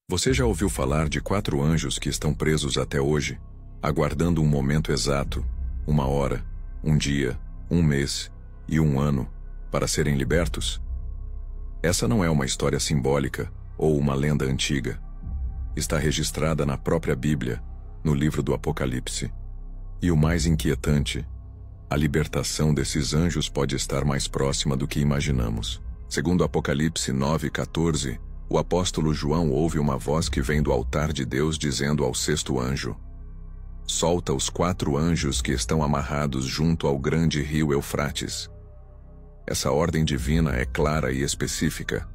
Você já ouviu falar de 4 anjos que estão presos até hoje, aguardando um momento exato, uma hora, um dia, um mês e um ano, para serem libertos? Essa não é uma história simbólica ou uma lenda antiga. Está registrada na própria Bíblia, no livro do Apocalipse. E o mais inquietante, a libertação desses anjos pode estar mais próxima do que imaginamos. Segundo Apocalipse 9:14, o apóstolo João ouve uma voz que vem do altar de Deus dizendo ao 6º anjo: solta os 4 anjos que estão amarrados junto ao grande rio Eufrates. Essa ordem divina é clara e específica.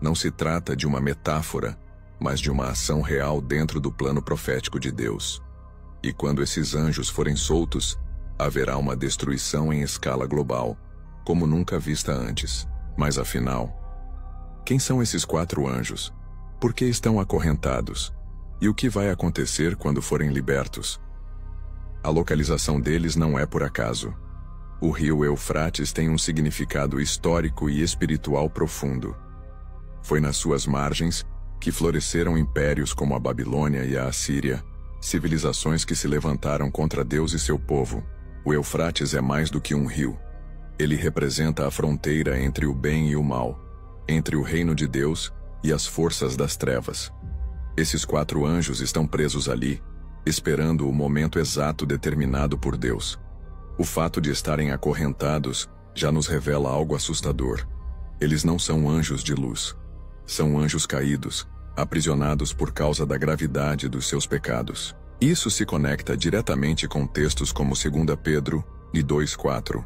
Não se trata de uma metáfora, mas de uma ação real dentro do plano profético de Deus. E quando esses anjos forem soltos, haverá uma destruição em escala global, como nunca vista antes. Mas afinal, quem são esses 4 anjos? Por que estão acorrentados? E o que vai acontecer quando forem libertos? A localização deles não é por acaso. O rio Eufrates tem um significado histórico e espiritual profundo. Foi nas suas margens que floresceram impérios como a Babilônia e a Assíria, civilizações que se levantaram contra Deus e seu povo. O Eufrates é mais do que um rio. Ele representa a fronteira entre o bem e o mal, entre o reino de Deus e as forças das trevas. Esses 4 anjos estão presos ali, esperando o momento exato determinado por Deus. O fato de estarem acorrentados já nos revela algo assustador. Eles não são anjos de luz. São anjos caídos, aprisionados por causa da gravidade dos seus pecados. Isso se conecta diretamente com textos como 2 Pedro e 2:4.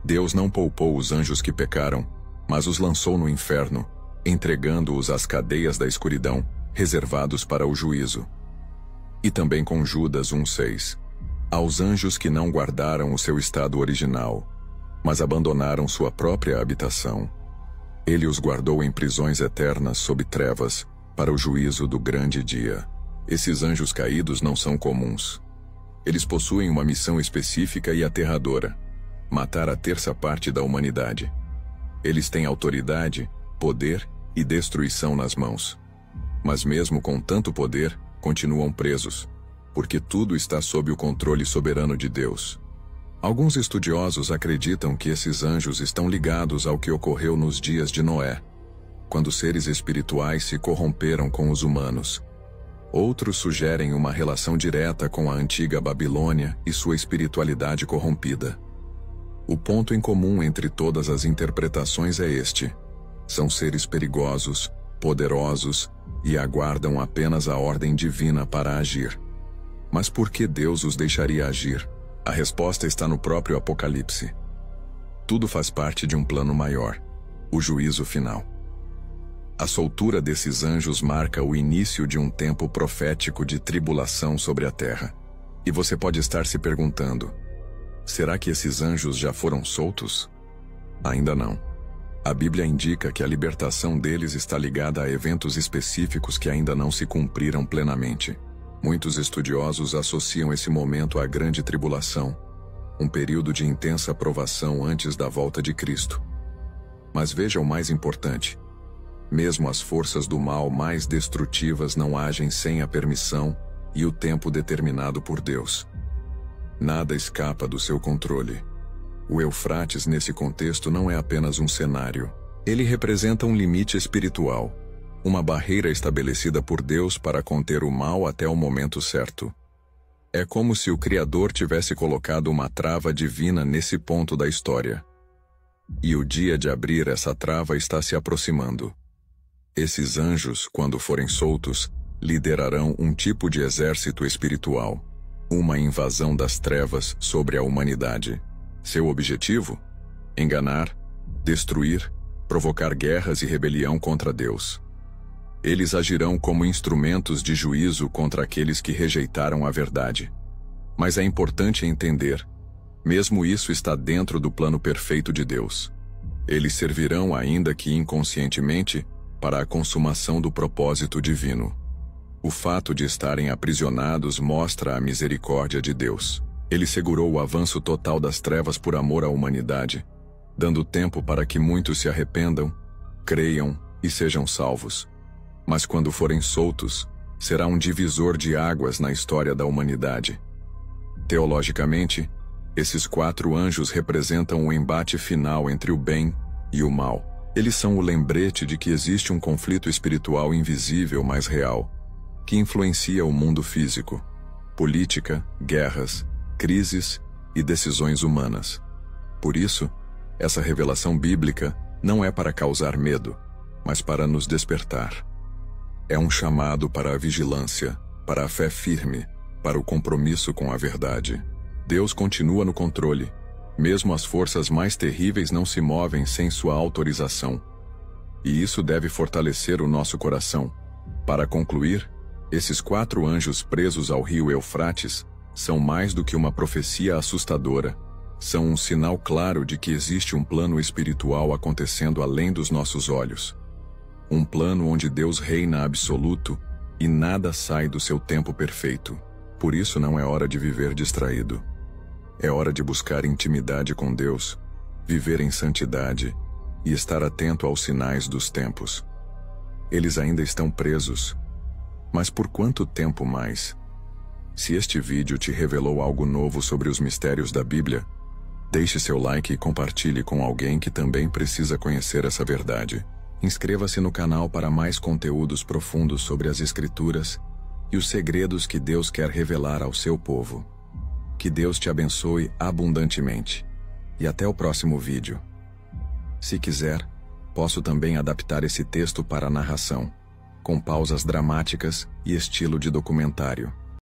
Deus não poupou os anjos que pecaram, mas os lançou no inferno, entregando-os às cadeias da escuridão, reservados para o juízo. E também com Judas 1:6. Aos anjos que não guardaram o seu estado original, mas abandonaram sua própria habitação, ele os guardou em prisões eternas sob trevas, para o juízo do grande dia. Esses anjos caídos não são comuns. Eles possuem uma missão específica e aterradora: matar a 1/3 parte da humanidade. Eles têm autoridade, poder e destruição nas mãos. Mas mesmo com tanto poder, continuam presos, porque tudo está sob o controle soberano de Deus. Alguns estudiosos acreditam que esses anjos estão ligados ao que ocorreu nos dias de Noé, quando seres espirituais se corromperam com os humanos. Outros sugerem uma relação direta com a antiga Babilônia e sua espiritualidade corrompida. O ponto em comum entre todas as interpretações é este: são seres perigosos, poderosos e aguardam apenas a ordem divina para agir. Mas por que Deus os deixaria agir? A resposta está no próprio Apocalipse. Tudo faz parte de um plano maior: o juízo final. A soltura desses anjos marca o início de um tempo profético de tribulação sobre a terra. E você pode estar se perguntando: será que esses anjos já foram soltos? Ainda não. A Bíblia indica que a libertação deles está ligada a eventos específicos que ainda não se cumpriram plenamente. Muitos estudiosos associam esse momento à grande tribulação, um período de intensa provação antes da volta de Cristo. Mas veja o mais importante: mesmo as forças do mal mais destrutivas não agem sem a permissão e o tempo determinado por Deus. Nada escapa do seu controle. O Eufrates, nesse contexto, não é apenas um cenário. Ele representa um limite espiritual, uma barreira estabelecida por Deus para conter o mal até o momento certo. É como se o Criador tivesse colocado uma trava divina nesse ponto da história. E o dia de abrir essa trava está se aproximando. Esses anjos, quando forem soltos, liderarão um tipo de exército espiritual, uma invasão das trevas sobre a humanidade. Seu objetivo? Enganar, destruir, provocar guerras e rebelião contra Deus. Eles agirão como instrumentos de juízo contra aqueles que rejeitaram a verdade. Mas é importante entender: mesmo isso está dentro do plano perfeito de Deus. Eles servirão, ainda que inconscientemente, para a consumação do propósito divino. O fato de estarem aprisionados mostra a misericórdia de Deus. Ele segurou o avanço total das trevas por amor à humanidade, dando tempo para que muitos se arrependam, creiam e sejam salvos. mas quando forem soltos, será um divisor de águas na história da humanidade. Teologicamente, esses 4 anjos representam o embate final entre o bem e o mal. Eles são o lembrete de que existe um conflito espiritual invisível, mas real, que influencia o mundo físico, política, guerras, crises e decisões humanas. Por isso, essa revelação bíblica não é para causar medo, mas para nos despertar. É um chamado para a vigilância, para a fé firme, para o compromisso com a verdade. Deus continua no controle. Mesmo as forças mais terríveis não se movem sem sua autorização. E isso deve fortalecer o nosso coração. Para concluir, esses 4 anjos presos ao rio Eufrates são mais do que uma profecia assustadora. São um sinal claro de que existe um plano espiritual acontecendo além dos nossos olhos. Um plano onde Deus reina absoluto e nada sai do seu tempo perfeito. Por isso não é hora de viver distraído. É hora de buscar intimidade com Deus, viver em santidade e estar atento aos sinais dos tempos. Eles ainda estão presos. Mas por quanto tempo mais? Se este vídeo te revelou algo novo sobre os mistérios da Bíblia, deixe seu like e compartilhe com alguém que também precisa conhecer essa verdade. Inscreva-se no canal para mais conteúdos profundos sobre as Escrituras e os segredos que Deus quer revelar ao seu povo. Que Deus te abençoe abundantemente. E até o próximo vídeo. Se quiser, posso também adaptar esse texto para a narração, com pausas dramáticas e estilo de documentário.